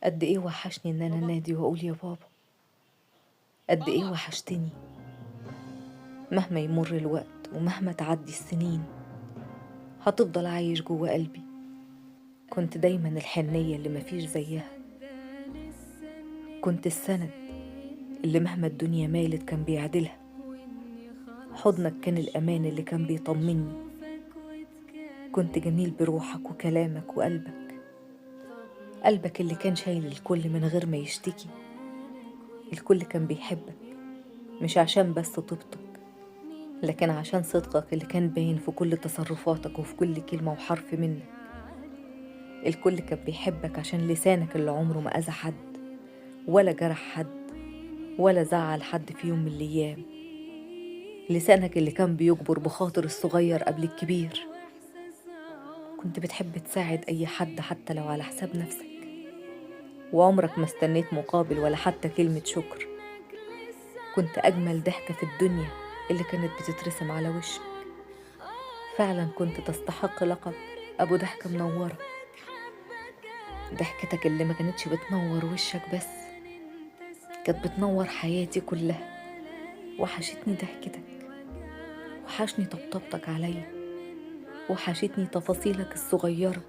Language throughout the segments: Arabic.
قد ايه وحشني ان انا نادي واقول يا بابا. قد ايه وحشتني. مهما يمر الوقت ومهما تعدي السنين هتفضل عايش جوه قلبي. كنت دايما الحنية اللي مفيش زيها. كنت السند اللي مهما الدنيا مالت كان بيعدلها. حضنك كان الأمان اللي كان بيطمني. كنت جميل بروحك وكلامك وقلبك. قلبك اللي كان شايل الكل من غير ما يشتكي. الكل كان بيحبك، مش عشان بس طيبتك، لكن عشان صدقك اللي كان باين في كل تصرفاتك وفي كل كلمة وحرف منك. الكل كان بيحبك عشان لسانك اللي عمره ما أذى حد ولا جرح حد ولا زعل حد في يوم من الأيام. لسانك اللي كان بيجبر بخاطر الصغير قبل الكبير. كنت بتحب تساعد أي حد حتى لو على حساب نفسك، وعمرك ما استنيت مقابل ولا حتى كلمة شكر. كنت أجمل ضحكة في الدنيا اللي كانت بتترسم على وشك. فعلا كنت تستحق لقب أبو ضحكة منورة. ضحكتك اللي ما كانتش بتنور وشك بس، كانت بتنور حياتي كلها. وحشتني ضحكتك، وحشني طبطبتك عليا، وحشتني تفاصيلك الصغيرة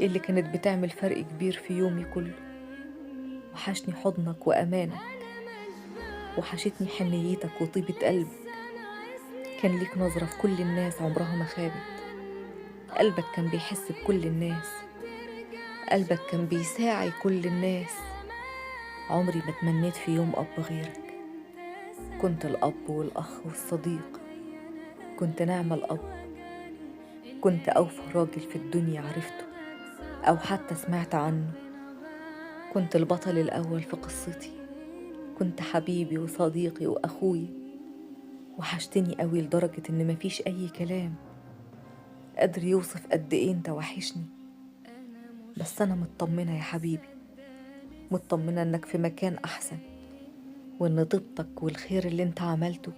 اللي كانت بتعمل فرق كبير في يومي كله. وحشني حضنك وأمانك، وحشتني حنيتك وطيبة قلبك. كان ليك نظرة في كل الناس عمرها ما خابت. قلبك كان بيحس بكل الناس. قلبك كان بيساعي كل الناس. عمري ما تمنيت في يوم أب غيرك. كنت الأب والأخ والصديق. كنت نعم الأب. كنت أوفى راجل في الدنيا عرفته أو حتى سمعت عنه. كنت البطل الأول في قصتي. كنت حبيبي وصديقي وأخوي. وحشتني قوي لدرجة إن مفيش أي كلام قادر يوصف قد إيه أنت وحشني. بس أنا مطمنة يا حبيبي، مطمنة إنك في مكان أحسن، وإن طيبتك والخير اللي أنت عملته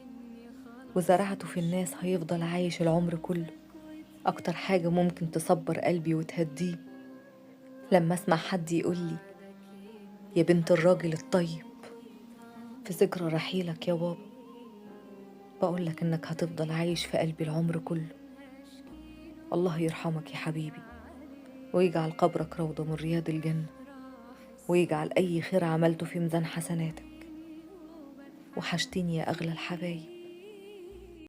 وزرعته في الناس هيفضل عايش العمر كله. أكتر حاجة ممكن تصبر قلبي وتهديه لما أسمع حد يقولي يا بنت الراجل الطيب في ذكرى رحيلك يا بابا. بقولك إنك هتفضل عايش في قلبي العمر كله. الله يرحمك يا حبيبي، ويجعل قبرك روضة من رياض الجنة، ويجعل أي خير عملته في ميزان حسناتك. وحشتني يا أغلى الحبايب.